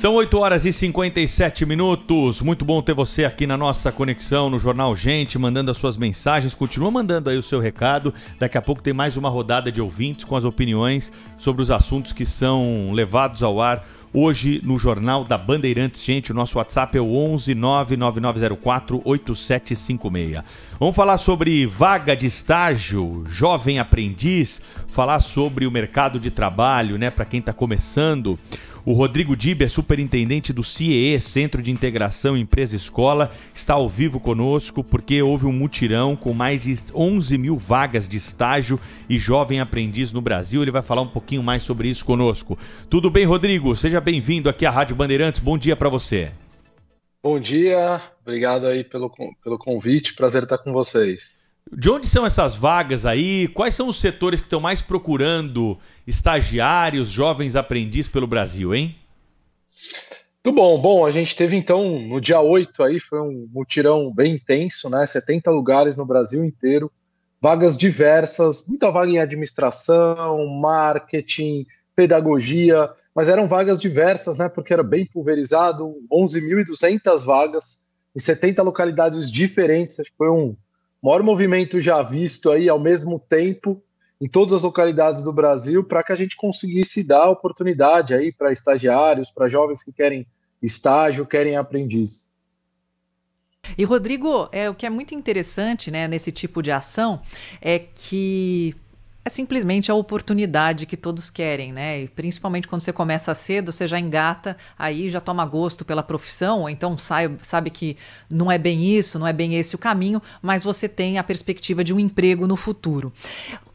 São 8h57. Muito bom ter você aqui na nossa conexão no Jornal Gente, mandando as suas mensagens. Continua mandando aí o seu recado. Daqui a pouco tem mais uma rodada de ouvintes com as opiniões sobre os assuntos que são levados ao ar hoje no Jornal da Bandeirantes. Gente, o nosso WhatsApp é o 11 99904 8756. Vamos falar sobre vaga de estágio, jovem aprendiz, falar sobre o mercado de trabalho, né, para quem está começando. O Rodrigo Dib é superintendente do CIEE, Centro de Integração Empresa-Escola, está ao vivo conosco porque houve um mutirão com mais de 11 mil vagas de estágio e jovem aprendiz no Brasil. Ele vai falar um pouquinho mais sobre isso conosco. Tudo bem, Rodrigo? Seja bem-vindo aqui à Rádio Bandeirantes. Bom dia para você. Bom dia, obrigado aí pelo convite, prazer estar com vocês. De onde são essas vagas aí? Quais são os setores que estão mais procurando estagiários, jovens aprendizes pelo Brasil, hein? Tudo bom. Bom, a gente teve então no dia 8 aí, foi um mutirão bem intenso, né? 70 lugares no Brasil inteiro, vagas diversas, muita vaga em administração, marketing, pedagogia, mas eram vagas diversas, né? Porque era bem pulverizado, 11.200 vagas em 70 localidades diferentes. Acho que foi um maior movimento já visto aí ao mesmo tempo em todas as localidades do Brasil para que a gente conseguisse dar oportunidade aí para estagiários, para jovens que querem estágio, querem aprendiz. E Rodrigo, o que é muito interessante, né, nesse tipo de ação é que é simplesmente a oportunidade que todos querem, né? E principalmente quando você começa cedo, você já engata, aí já toma gosto pela profissão, ou então sabe que não é bem isso, não é bem esse o caminho, mas você tem a perspectiva de um emprego no futuro.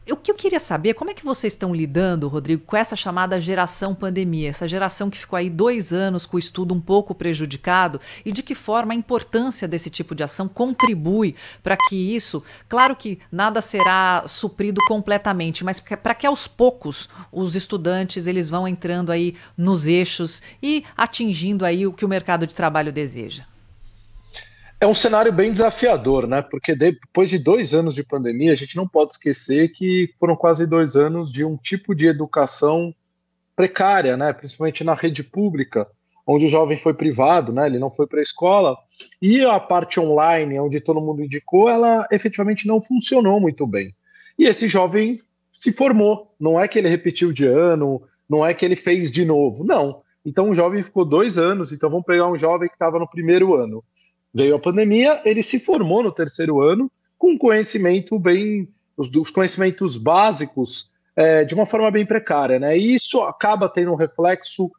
O que eu queria saber é como é que vocês estão lidando, Rodrigo, com essa chamada geração pandemia, essa geração que ficou aí 2 anos com o estudo um pouco prejudicado, e de que forma a importância desse tipo de ação contribui para que isso, claro que nada será suprido completamente, mas para que aos poucos os estudantes eles vão entrando aí nos eixos e atingindo aí o que o mercado de trabalho deseja. É um cenário bem desafiador, né? Porque depois de 2 anos de pandemia, a gente não pode esquecer que foram quase 2 anos de um tipo de educação precária, né? Principalmente na rede pública, onde o jovem foi privado, né? Ele não foi para a escola, e a parte online, onde todo mundo indicou, ela efetivamente não funcionou muito bem. E esse jovem se formou, não é que ele repetiu de ano, não é que ele fez de novo, não. Então o jovem ficou 2 anos, então vamos pegar um jovem que estava no primeiro ano. Veio a pandemia, ele se formou no terceiro ano com conhecimento os conhecimentos básicos de uma forma bem precária, né? E isso acaba tendo um reflexo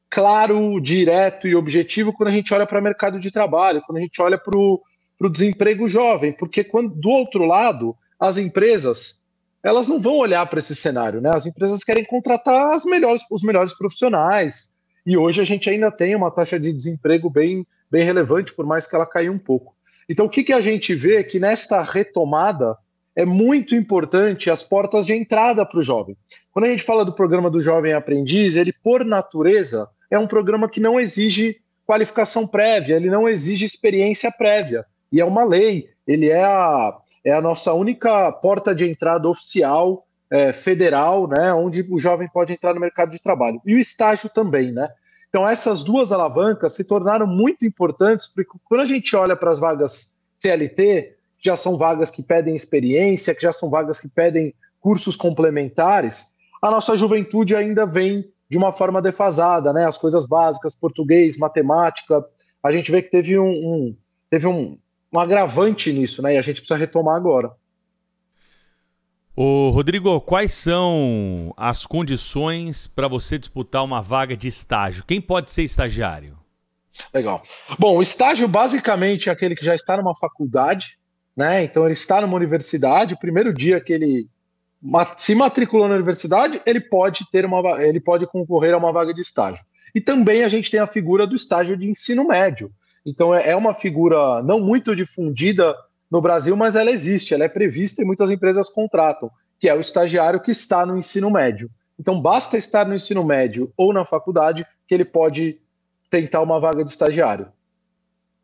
claro, direto e objetivo quando a gente olha para o mercado de trabalho, quando a gente olha para o desemprego jovem, porque do outro lado, as empresas elas não vão olhar para esse cenário, né? As empresas querem contratar os melhores profissionais, e hoje a gente ainda tem uma taxa de desemprego bem relevante, por mais que ela caiu um pouco. Então, o que a gente vê é que nesta retomada é muito importante as portas de entrada para o jovem. Quando a gente fala do programa do Jovem Aprendiz, ele, por natureza, é um programa que não exige qualificação prévia, ele não exige experiência prévia, e é uma lei, ele é a nossa única porta de entrada oficial, federal, né, onde o jovem pode entrar no mercado de trabalho. E o estágio também, né? Então, essas duas alavancas se tornaram muito importantes, porque quando a gente olha para as vagas CLT, que já são vagas que pedem experiência, que já são vagas que pedem cursos complementares, a nossa juventude ainda vem de uma forma defasada, né? As coisas básicas, português, matemática, a gente vê que teve um agravante nisso, né? E a gente precisa retomar agora. Ô, Rodrigo, quais são as condições para você disputar uma vaga de estágio? Quem pode ser estagiário? Legal. Bom, o estágio basicamente é aquele que já está numa faculdade, né? Então ele está numa universidade, o primeiro dia que ele se matriculou na universidade, ele pode concorrer a uma vaga de estágio. E também a gente tem a figura do estágio de ensino médio. Então é uma figura não muito difundida no Brasil, mas ela existe, ela é prevista e muitas empresas contratam, que é o estagiário que está no ensino médio. Então basta estar no ensino médio ou na faculdade que ele pode tentar uma vaga de estagiário.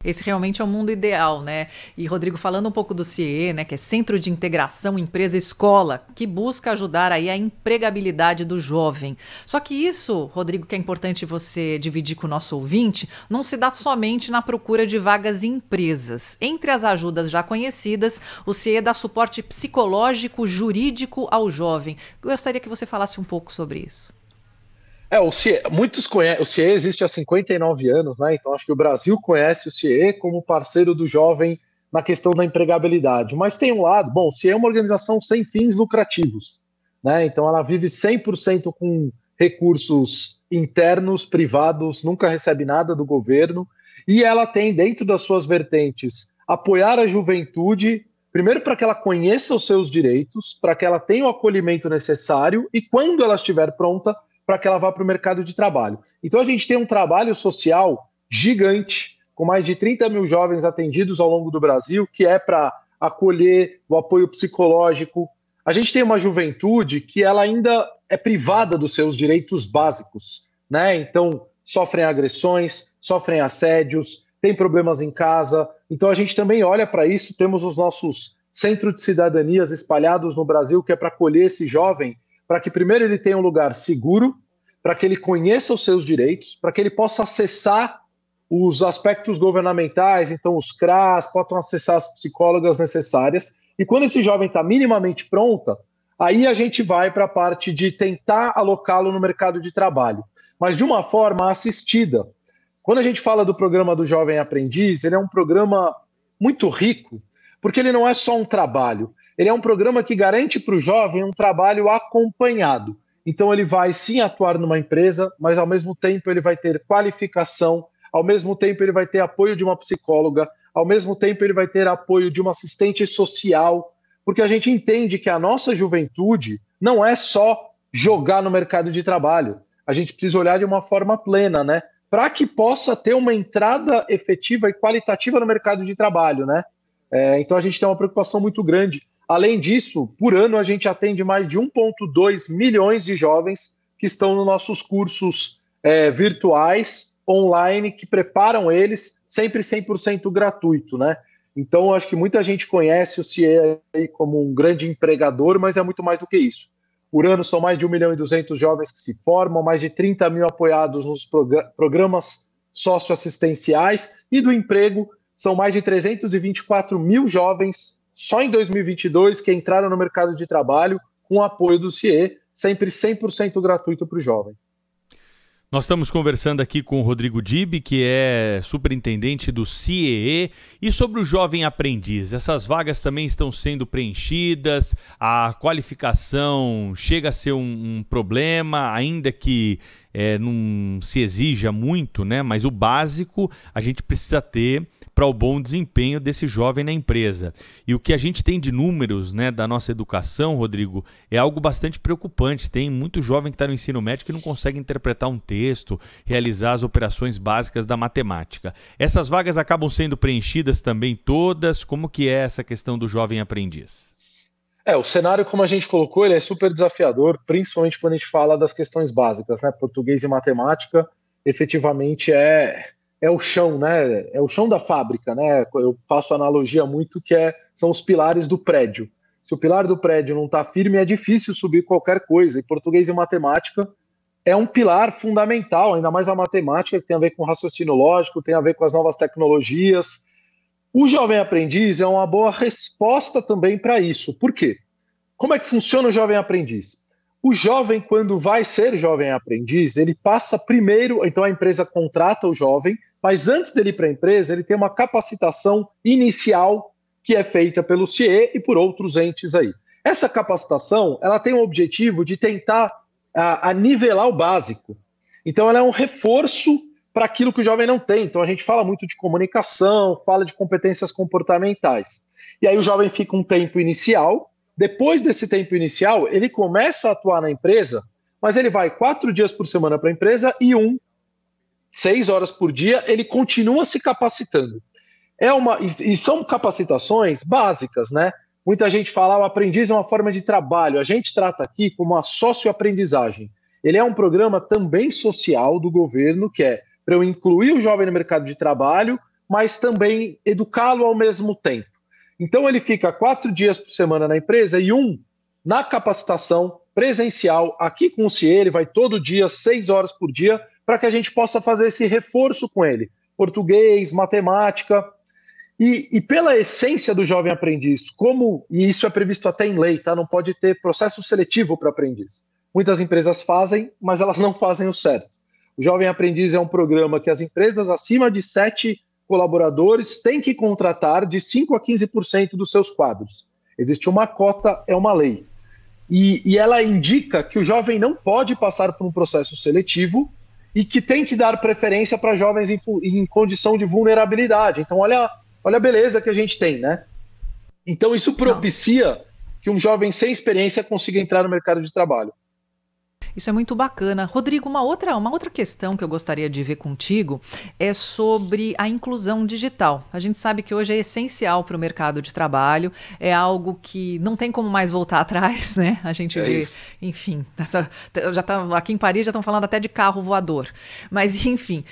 Esse realmente é o mundo ideal, né? E, Rodrigo, falando um pouco do CIE, né, que é Centro de Integração Empresa-Escola, que busca ajudar aí a empregabilidade do jovem. Só que isso, Rodrigo, que é importante você dividir com o nosso ouvinte, não se dá somente na procura de vagas em empresas. Entre as ajudas já conhecidas, o CIE dá suporte psicológico, jurídico ao jovem. Eu gostaria que você falasse um pouco sobre isso. O CIE, muitos conhecem, o CIE existe há 59 anos, né? Então acho que o Brasil conhece o CIE como parceiro do jovem na questão da empregabilidade. Mas tem um lado, bom, o CIE é uma organização sem fins lucrativos, né? Então ela vive 100% com recursos internos, privados, nunca recebe nada do governo, e ela tem dentro das suas vertentes apoiar a juventude, primeiro para que ela conheça os seus direitos, para que ela tenha o acolhimento necessário e quando ela estiver pronta, para que ela vá para o mercado de trabalho. Então a gente tem um trabalho social gigante, com mais de 30 mil jovens atendidos ao longo do Brasil, que é para acolher o apoio psicológico. A gente tem uma juventude que ela ainda é privada dos seus direitos básicos, né? Então sofrem agressões, sofrem assédios, tem problemas em casa. Então a gente também olha para isso, temos os nossos centros de cidadanias espalhados no Brasil, que é para acolher esse jovem, para que primeiro ele tenha um lugar seguro, para que ele conheça os seus direitos, para que ele possa acessar os aspectos governamentais, então os CRAS, possam acessar as psicólogas necessárias, e quando esse jovem está minimamente pronta, aí a gente vai para a parte de tentar alocá-lo no mercado de trabalho, mas de uma forma assistida. Quando a gente fala do programa do Jovem Aprendiz, ele é um programa muito rico, porque ele não é só um trabalho, ele é um programa que garante para o jovem um trabalho acompanhado. Então ele vai sim atuar numa empresa, mas ao mesmo tempo ele vai ter qualificação, ao mesmo tempo ele vai ter apoio de uma psicóloga, ao mesmo tempo ele vai ter apoio de uma assistente social, porque a gente entende que a nossa juventude não é só jogar no mercado de trabalho. A gente precisa olhar de uma forma plena, né? Para que possa ter uma entrada efetiva e qualitativa no mercado de trabalho, né? Então a gente tem uma preocupação muito grande. Além disso, por ano a gente atende mais de 1,2 milhões de jovens que estão nos nossos cursos virtuais, online, que preparam eles sempre 100% gratuito, né? Então, acho que muita gente conhece o CIE como um grande empregador, mas é muito mais do que isso. Por ano são mais de 1.200.000 jovens que se formam, mais de 30 mil apoiados nos programas socioassistenciais e do emprego são mais de 324 mil jovens só em 2022 que entraram no mercado de trabalho com o apoio do CIE, sempre 100% gratuito para o jovem. Nós estamos conversando aqui com o Rodrigo Dib, que é superintendente do CIE, e sobre o jovem aprendiz. Essas vagas também estão sendo preenchidas, a qualificação chega a ser um problema, ainda que não se exija muito, né? Mas o básico a gente precisa ter para o bom desempenho desse jovem na empresa. E o que a gente tem de números, né, da nossa educação, Rodrigo, é algo bastante preocupante. Tem muito jovem que está no ensino médio que não consegue interpretar um texto, realizar as operações básicas da matemática. Essas vagas acabam sendo preenchidas também todas? Como que é essa questão do jovem aprendiz? O cenário, como a gente colocou, ele é super desafiador, principalmente quando a gente fala das questões básicas, né? Português e matemática, efetivamente é o chão, né? É o chão da fábrica, né? Eu faço analogia muito que são os pilares do prédio. Se o pilar do prédio não está firme, é difícil subir qualquer coisa. E português e matemática é um pilar fundamental, ainda mais a matemática, que tem a ver com raciocínio lógico, tem a ver com as novas tecnologias. O jovem aprendiz é uma boa resposta também para isso. Por quê? Como é que funciona o jovem aprendiz? O jovem, quando vai ser jovem aprendiz, ele passa primeiro, então a empresa contrata o jovem, mas antes dele ir para a empresa, ele tem uma capacitação inicial que é feita pelo CIE e por outros entes aí. Essa capacitação, ela tem o objetivo de tentar nivelar o básico. Então ela é um reforço para aquilo que o jovem não tem. Então a gente fala muito de comunicação, fala de competências comportamentais. E aí o jovem fica um tempo inicial. Depois desse tempo inicial, ele começa a atuar na empresa, mas ele vai 4 dias por semana para a empresa e 6 horas por dia, ele continua se capacitando. E são capacitações básicas, né? Muita gente fala, o aprendiz é uma forma de trabalho. A gente trata aqui como uma socioaprendizagem. Ele é um programa também social do governo, que é para eu incluir o jovem no mercado de trabalho, mas também educá-lo ao mesmo tempo. Então ele fica 4 dias por semana na empresa e 1 na capacitação presencial, aqui com o CIE, ele vai todo dia, 6 horas por dia, para que a gente possa fazer esse reforço com ele. Português, matemática. E pela essência do jovem aprendiz, e isso é previsto até em lei, tá? Não pode ter processo seletivo para aprendiz. Muitas empresas fazem, mas elas não fazem o certo. O Jovem Aprendiz é um programa que as empresas acima de 7 colaboradores têm que contratar de 5% a 15% dos seus quadros. Existe uma cota, é uma lei. E ela indica que o jovem não pode passar por um processo seletivo e que tem que dar preferência para jovens em condição de vulnerabilidade. Então, olha a beleza que a gente tem, né? Então, isso propicia que um jovem sem experiência consiga entrar no mercado de trabalho. Isso é muito bacana. Rodrigo, uma outra questão que eu gostaria de ver contigo é sobre a inclusão digital. A gente sabe que hoje é essencial para o mercado de trabalho, é algo que não tem como mais voltar atrás, né? A gente vê, enfim, aqui em Paris já estão falando até de carro voador. Mas, enfim,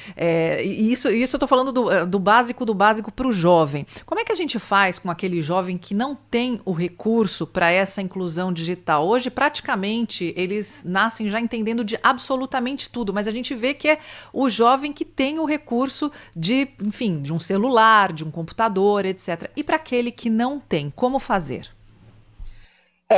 isso eu estou falando do básico para o jovem. Como é que a gente faz com aquele jovem que não tem o recurso para essa inclusão digital? Hoje, praticamente, eles nascem já entendendo de absolutamente tudo, mas a gente vê que é o jovem que tem o recurso de um celular, de um computador, etc. E para aquele que não tem, como fazer?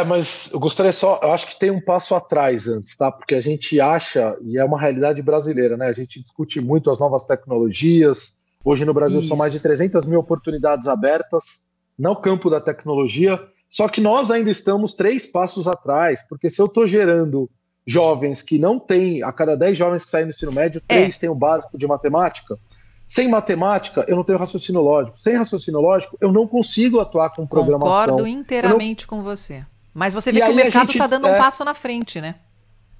Mas eu gostaria eu acho que tem um passo atrás antes, tá? Porque a gente acha, e é uma realidade brasileira, né? A gente discute muito as novas tecnologias. Hoje no Brasil são mais de 300 mil oportunidades abertas no campo da tecnologia, só que nós ainda estamos 3 passos atrás, porque se eu estou gerando jovens que não têm, a cada 10 jovens que saem do ensino médio, 3 têm o básico de matemática. Sem matemática, eu não tenho raciocínio lógico. Sem raciocínio lógico, eu não consigo atuar com programação. Concordo inteiramente com você. Mas você vê que o mercado está dando um passo na frente, né?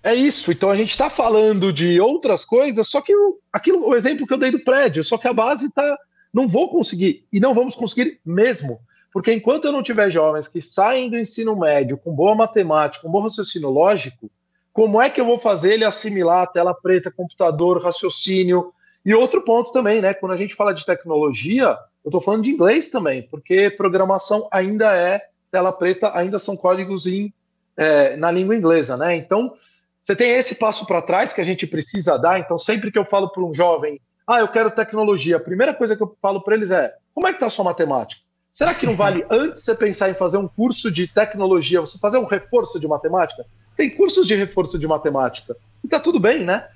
É isso. Então a gente está falando de outras coisas, só que o exemplo que eu dei do prédio, só que a base está... Não vou conseguir, e não vamos conseguir mesmo. Porque enquanto eu não tiver jovens que saem do ensino médio com boa matemática, com bom raciocínio lógico, como é que eu vou fazer ele assimilar a tela preta, computador, raciocínio? E outro ponto também, né? Quando a gente fala de tecnologia, eu estou falando de inglês também, porque programação ainda é tela preta, ainda são códigos na língua inglesa, né? Então, você tem esse passo para trás que a gente precisa dar. Então, sempre que eu falo para um jovem, eu quero tecnologia, a primeira coisa que eu falo para eles é, como é que está a sua matemática? Será que não vale, antes de você pensar em fazer um curso de tecnologia, você fazer um reforço de matemática? Tem cursos de reforço de matemática. E tá tudo bem, né?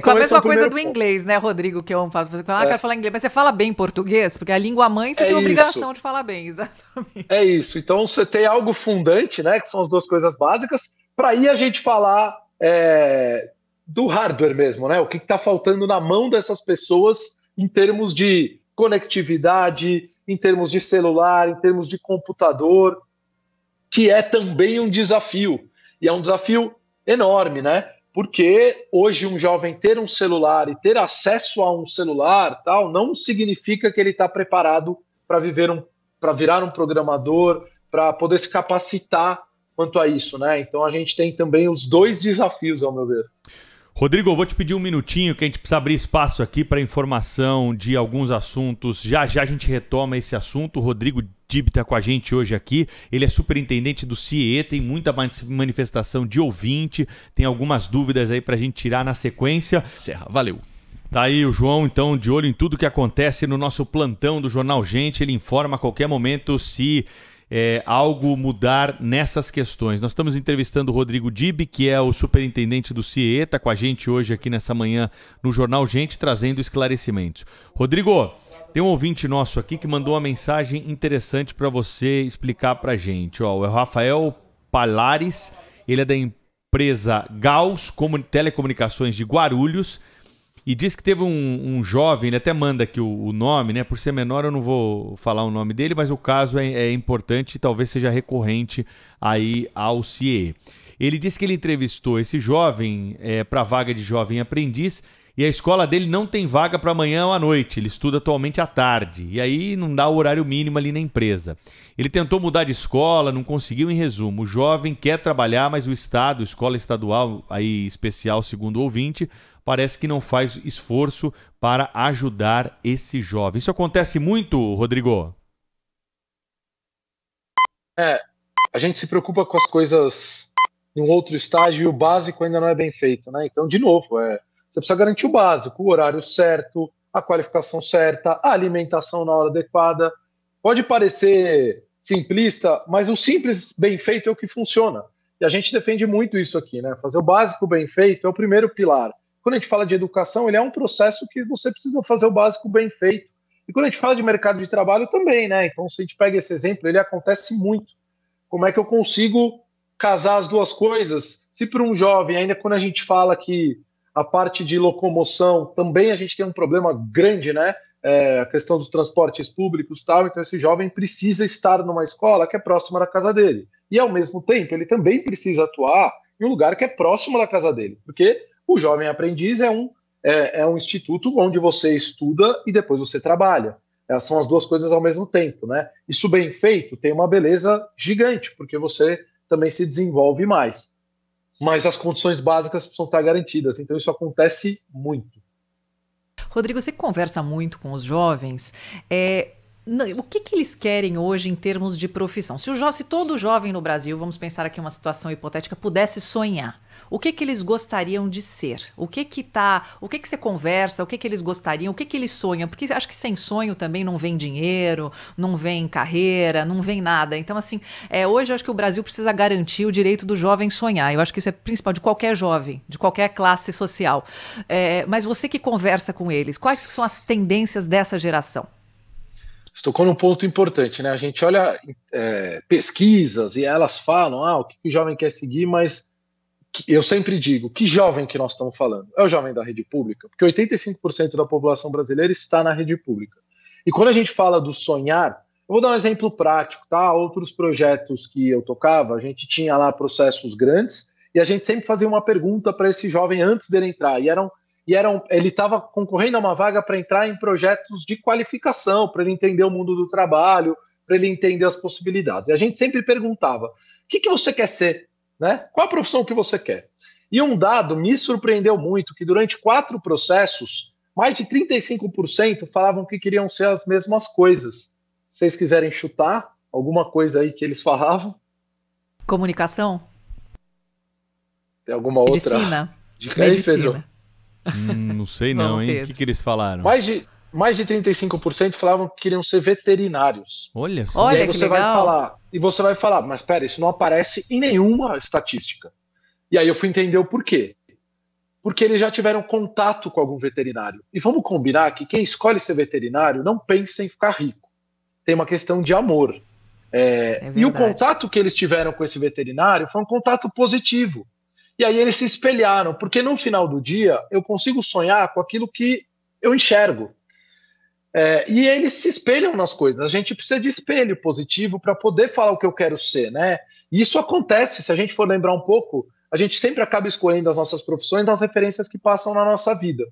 Com a mesma coisa do inglês, né, Rodrigo? Que eu falo, quero falar inglês, mas você fala bem português? Porque a língua mãe você tem a obrigação de falar bem, exatamente. É isso. Então você tem algo fundante, né? Que são as 2 coisas básicas, para aí a gente falar do hardware mesmo, né? O que está faltando na mão dessas pessoas em termos de conectividade, em termos de celular, em termos de computador, que é também um desafio. E é um desafio enorme, né? Porque hoje um jovem ter um celular e ter acesso a um celular tal, não significa que ele está preparado para virar um programador, para poder se capacitar quanto a isso, né? Então a gente tem também os 2 desafios, ao meu ver. Rodrigo, eu vou te pedir um minutinho que a gente precisa abrir espaço aqui para informação de alguns assuntos. Já já a gente retoma esse assunto. O Rodrigo Dib está com a gente hoje aqui. Ele é superintendente do CIE, tem muita manifestação de ouvinte, tem algumas dúvidas aí para a gente tirar na sequência. Serra, valeu. Tá aí o João, então, de olho em tudo que acontece no nosso plantão do Jornal Gente. Ele informa a qualquer momento se algo mudar nessas questões. Nós estamos entrevistando o Rodrigo Dib, que é o superintendente do CIE, está com a gente hoje aqui nessa manhã no Jornal Gente, trazendo esclarecimentos. Rodrigo, tem um ouvinte nosso aqui que mandou uma mensagem interessante para você explicar para a gente. É o Rafael Palares, ele é da empresa Gauss Telecomunicações de Guarulhos, e diz que teve um jovem, ele até manda aqui o nome, né? Por ser menor eu não vou falar o nome dele, mas o caso é importante e talvez seja recorrente aí ao CIE. Ele disse que ele entrevistou esse jovem para a vaga de jovem aprendiz e a escola dele não tem vaga para amanhã ou à noite. Ele estuda atualmente à tarde e aí não dá o horário mínimo ali na empresa. Ele tentou mudar de escola, não conseguiu. Em resumo, o jovem quer trabalhar, mas o Estado, escola estadual aí especial, segundo o ouvinte, parece que não faz esforço para ajudar esse jovem. Isso acontece muito, Rodrigo? A gente se preocupa com as coisas em um outro estágio e o básico ainda não é bem feito, né? Então, de novo, você precisa garantir o básico, o horário certo, a qualificação certa, a alimentação na hora adequada. Pode parecer simplista, mas o simples bem feito é o que funciona. E a gente defende muito isso aqui, né? Fazer o básico bem feito é o primeiro pilar. Quando a gente fala de educação, ele é um processo que você precisa fazer o básico bem feito. E quando a gente fala de mercado de trabalho também, né? Então, se a gente pega esse exemplo, ele acontece muito. Como é que eu consigo casar as duas coisas? Se para um jovem, ainda quando a gente fala que a parte de locomoção, também a gente tem um problema grande, né? A questão dos transportes públicos e tal. Então, esse jovem precisa estar numa escola que é próxima da casa dele. E, ao mesmo tempo, ele também precisa atuar em um lugar que é próximo da casa dele. Porque o jovem aprendiz é um instituto onde você estuda e depois você trabalha. São as duas coisas ao mesmo tempo, né? Isso bem feito tem uma beleza gigante, porque você também se desenvolve mais. Mas as condições básicas precisam estar garantidas. Então, isso acontece muito. Rodrigo, você conversa muito com os jovens. O que eles querem hoje em termos de profissão? Se todo jovem no Brasil, vamos pensar aqui uma situação hipotética, pudesse sonhar, o que eles gostariam de ser? O que você conversa? O que eles gostariam? O que eles sonham? Porque acho que sem sonho também não vem dinheiro, não vem carreira, não vem nada. Então, assim, hoje eu acho que o Brasil precisa garantir o direito do jovem sonhar. Eu acho que isso é principal de qualquer jovem, de qualquer classe social. Mas você que conversa com eles, quais são as tendências dessa geração? Você tocou num ponto importante, né? A gente olha pesquisas e elas falam o que o jovem quer seguir, mas eu sempre digo, que jovem que nós estamos falando? É o jovem da rede pública? Porque 85% da população brasileira está na rede pública. E quando a gente fala do sonhar, eu vou dar um exemplo prático, tá? Outros projetos que eu tocava, a gente tinha lá processos grandes e a gente sempre fazia uma pergunta para esse jovem antes dele entrar. Ele estava concorrendo a uma vaga para entrar em projetos de qualificação, para ele entender o mundo do trabalho, para ele entender as possibilidades. E a gente sempre perguntava, o que você quer ser? Né? Qual a profissão que você quer? E um dado me surpreendeu muito, que durante 4 processos, mais de 35% falavam que queriam ser as mesmas coisas. Se vocês quiserem chutar alguma coisa aí que eles falavam? Comunicação? Tem alguma outra? Medicina? Dica aí, Pedro? Não sei não, hein? O que eles falaram? Mais de 35% falavam que queriam ser veterinários. Olha só. Olha que legal. E você vai falar, mas espera, isso não aparece em nenhuma estatística. E aí eu fui entender o porquê. Porque eles já tiveram contato com algum veterinário. E vamos combinar que quem escolhe ser veterinário não pensa em ficar rico. Tem uma questão de amor. E o contato que eles tiveram com esse veterinário foi um contato positivo. E aí eles se espelharam, porque no final do dia eu consigo sonhar com aquilo que eu enxergo. E eles se espelham nas coisas. A gente precisa de espelho positivo para poder falar o que eu quero ser, né? E isso acontece, se a gente for lembrar um pouco, a gente sempre acaba escolhendo as nossas profissões das referências que passam na nossa vida.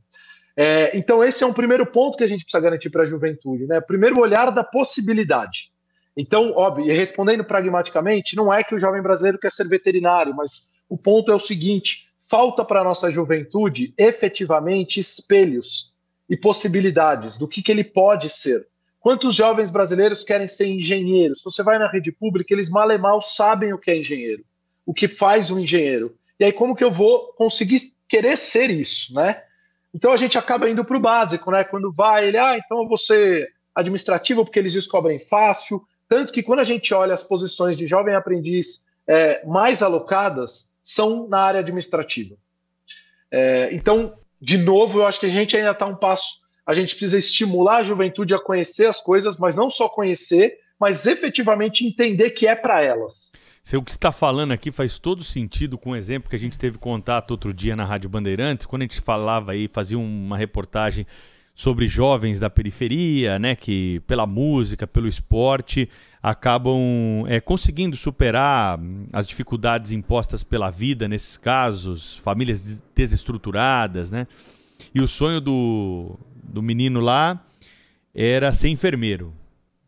Então esse é um primeiro ponto que a gente precisa garantir para a juventude, né? Primeiro, olhar da possibilidade. Então, óbvio, e respondendo pragmaticamente, não é que o jovem brasileiro quer ser veterinário, mas o ponto é o seguinte, falta para a nossa juventude efetivamente espelhos e possibilidades do que ele pode ser. Quantos jovens brasileiros querem ser engenheiros? Se você vai na rede pública, eles mal e mal sabem o que é engenheiro, o que faz um engenheiro. E aí como que eu vou conseguir querer ser isso, né? Então a gente acaba indo para o básico, né? Quando vai, então eu vou ser administrativo porque eles descobrem fácil. Tanto que quando a gente olha as posições de jovem aprendiz mais alocadas, são na área administrativa. Então, de novo, eu acho que a gente ainda está um passo. A gente precisa estimular a juventude a conhecer as coisas, mas não só conhecer, mas efetivamente entender que é para elas. O que você está falando aqui faz todo sentido com o exemplo que a gente teve contato outro dia na Rádio Bandeirantes, quando a gente falava aí, fazia uma reportagem sobre jovens da periferia, né, que pela música, pelo esporte, acabam conseguindo superar as dificuldades impostas pela vida nesses casos, famílias desestruturadas, né? E o sonho do menino lá era ser enfermeiro.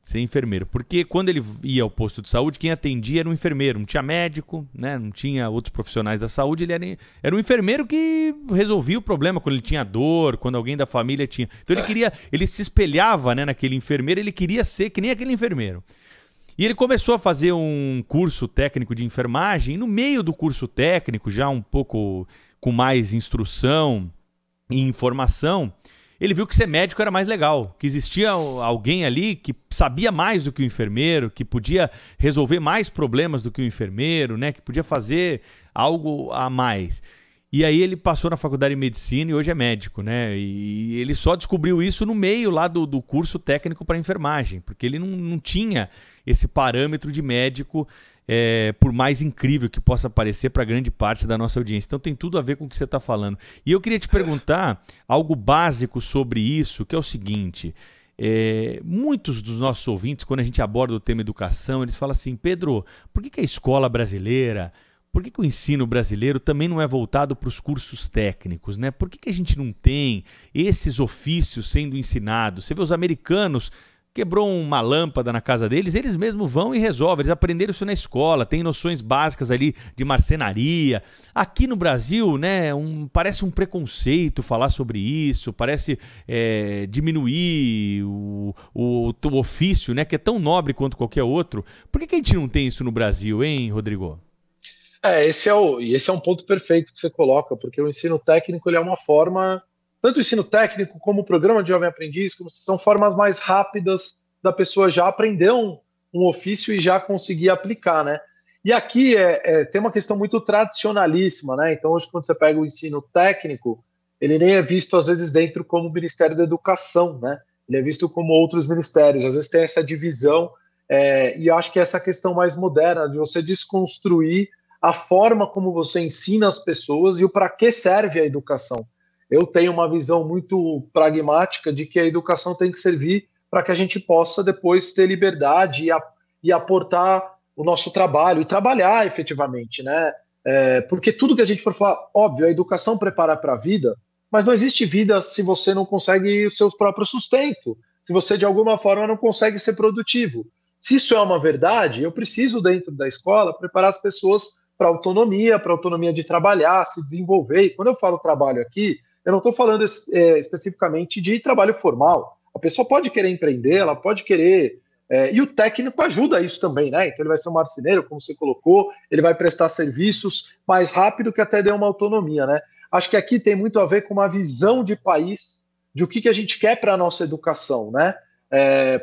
Ser enfermeiro. Porque quando ele ia ao posto de saúde, quem atendia era um enfermeiro. Não tinha médico, né? Não tinha outros profissionais da saúde. Ele era um enfermeiro que resolvia o problema quando ele tinha dor, quando alguém da família tinha. Então ele se espelhava, né, naquele enfermeiro, ele queria ser que nem aquele enfermeiro. E ele começou a fazer um curso técnico de enfermagem, e no meio do curso técnico, já um pouco com mais instrução e informação, ele viu que ser médico era mais legal, que existia alguém ali que sabia mais do que o enfermeiro, que podia resolver mais problemas do que o enfermeiro, né? Que podia fazer algo a mais. E aí ele passou na faculdade de medicina e hoje é médico, né? E ele só descobriu isso no meio lá do curso técnico para enfermagem, porque ele não tinha esse parâmetro de médico, por mais incrível que possa parecer para grande parte da nossa audiência. Então tem tudo a ver com o que você está falando. E eu queria te perguntar algo básico sobre isso, que é o seguinte: muitos dos nossos ouvintes, quando a gente aborda o tema educação, eles falam assim: Pedro, por que a escola brasileira, por que o ensino brasileiro também não é voltado para os cursos técnicos, né? Por que a gente não tem esses ofícios sendo ensinados? Você vê os americanos, quebrou uma lâmpada na casa deles, eles mesmos vão e resolvem. Eles aprenderam isso na escola, tem noções básicas ali de marcenaria. Aqui no Brasil, né, parece um preconceito falar sobre isso, parece diminuir o ofício, né, que é tão nobre quanto qualquer outro. Por que a gente não tem isso no Brasil, hein, Rodrigo? Esse é um ponto perfeito que você coloca, porque o ensino técnico ele é uma forma, tanto o ensino técnico como o programa de Jovem Aprendiz, são formas mais rápidas da pessoa já aprender um ofício e já conseguir aplicar, né? E aqui tem uma questão muito tradicionalíssima, né? Então hoje quando você pega o ensino técnico, ele nem é visto às vezes dentro como o Ministério da Educação, né? Ele é visto como outros ministérios, às vezes tem essa divisão, e eu acho que essa questão mais moderna de você desconstruir a forma como você ensina as pessoas e o para que serve a educação. Eu tenho uma visão muito pragmática de que a educação tem que servir para que a gente possa depois ter liberdade e aportar o nosso trabalho e trabalhar efetivamente, né? Porque tudo que a gente for falar, óbvio, a educação prepara para a vida, mas não existe vida se você não consegue o seu próprio sustento, se você de alguma forma não consegue ser produtivo. Se isso é uma verdade, eu preciso dentro da escola preparar as pessoas para autonomia de trabalhar, se desenvolver. E quando eu falo trabalho aqui, eu não estou falando especificamente de trabalho formal. A pessoa pode querer empreender, ela pode querer... e o técnico ajuda isso também, né? Então ele vai ser um marceneiro, como você colocou, ele vai prestar serviços mais rápido que até dê uma autonomia, né? Acho que aqui tem muito a ver com uma visão de país, de o que a gente quer para a nossa educação, né?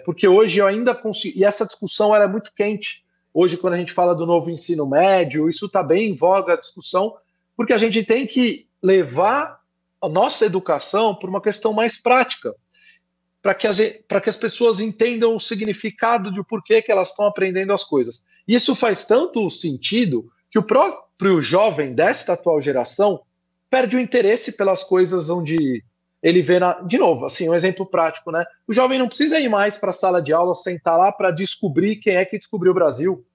Porque hoje eu ainda consigo... E essa discussão era muito quente. Hoje, quando a gente fala do novo ensino médio, isso está bem em voga a discussão, porque a gente tem que levar a nossa educação por uma questão mais prática, para que as pessoas entendam o significado de porquê que elas estão aprendendo as coisas. E isso faz tanto sentido que o próprio jovem desta atual geração perde o interesse pelas coisas onde ele vê, de novo, assim, um exemplo prático, né? O jovem não precisa ir mais para a sala de aula, sentar lá para descobrir quem é que descobriu o Brasil.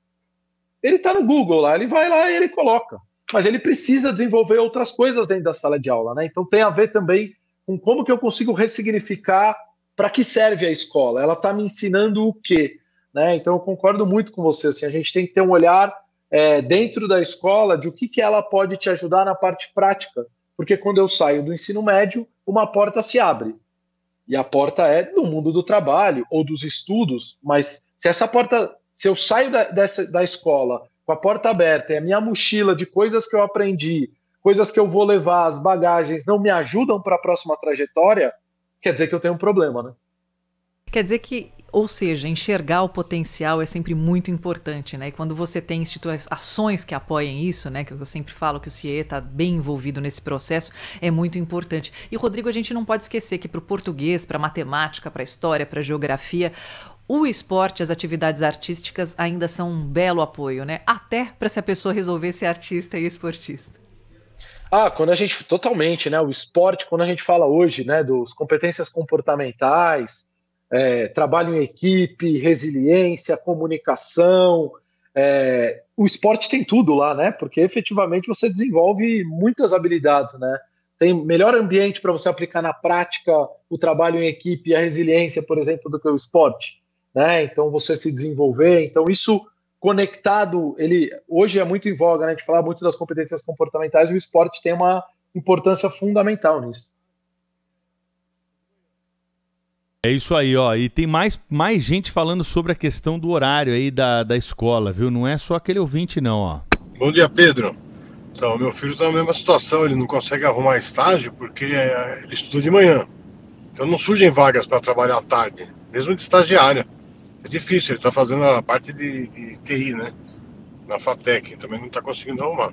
Ele está no Google lá, ele vai lá e ele coloca. Mas ele precisa desenvolver outras coisas dentro da sala de aula, né? Então tem a ver também com como que eu consigo ressignificar para que serve a escola. Ela está me ensinando o quê? Né? Então eu concordo muito com você. Assim, a gente tem que ter um olhar dentro da escola de o que ela pode te ajudar na parte prática. Porque quando eu saio do ensino médio, uma porta se abre. E a porta é no mundo do trabalho ou dos estudos, mas se eu saio da escola com a porta aberta e a minha mochila de coisas que eu aprendi, coisas que eu vou levar, as bagagens não me ajudam para a próxima trajetória, quer dizer que eu tenho um problema, né? Quer dizer que, ou seja, enxergar o potencial é sempre muito importante, né? E quando você tem ações que apoiem isso, né? Que eu sempre falo que o CIE está bem envolvido nesse processo, é muito importante. E, Rodrigo, a gente não pode esquecer que para o português, para a matemática, para a história, para a geografia, o esporte, as atividades artísticas ainda são um belo apoio, né? Até para se a pessoa resolver ser artista e esportista. Totalmente, né? O esporte, quando a gente fala hoje, né, das competências comportamentais, trabalho em equipe, resiliência, comunicação. O esporte tem tudo lá, né? Porque efetivamente você desenvolve muitas habilidades, né? Tem melhor ambiente para você aplicar na prática o trabalho em equipe e a resiliência, por exemplo, do que o esporte, né? Então você se desenvolver, então isso conectado, ele hoje é muito em voga, né? A gente fala muito das competências comportamentais, e o esporte tem uma importância fundamental nisso. É isso aí, ó. E tem mais gente falando sobre a questão do horário aí da escola, viu? Não é só aquele ouvinte, não, ó. Bom dia, Pedro. Então, meu filho está na mesma situação, ele não consegue arrumar estágio porque ele estuda de manhã. Então não surgem vagas para trabalhar à tarde, mesmo de estagiária. É difícil, ele está fazendo a parte de TI, né? Na FATEC, também não está conseguindo arrumar.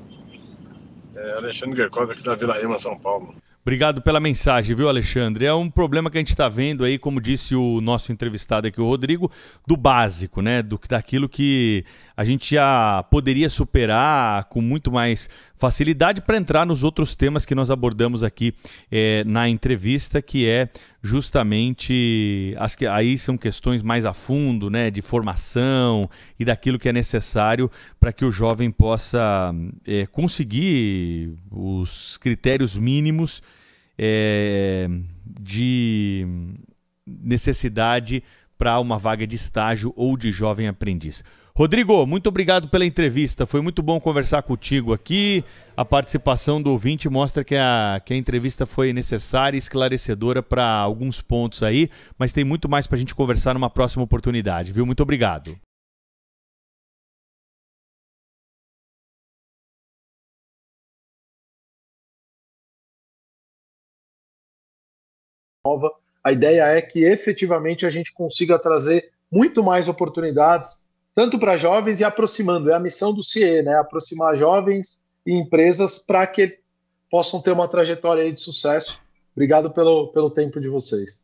Alexandre Gerkov, aqui da Vila Ema, São Paulo. Obrigado pela mensagem, viu, Alexandre? É um problema que a gente está vendo aí, como disse o nosso entrevistado aqui, o Rodrigo, do básico, né? Daquilo que a gente já poderia superar com muito mais facilidade para entrar nos outros temas que nós abordamos aqui na entrevista, que é justamente aí são questões mais a fundo, né? De formação e daquilo que é necessário para que o jovem possa conseguir os critérios mínimos de necessidade para uma vaga de estágio ou de jovem aprendiz. Rodrigo, muito obrigado pela entrevista, foi muito bom conversar contigo aqui. A participação do ouvinte mostra que a entrevista foi necessária e esclarecedora para alguns pontos aí, mas tem muito mais para a gente conversar numa próxima oportunidade, viu? Muito obrigado. A ideia é que efetivamente a gente consiga trazer muito mais oportunidades, tanto para jovens e aproximando. É a missão do CIE, né? Aproximar jovens e empresas para que possam ter uma trajetória aí de sucesso. Obrigado pelo tempo de vocês.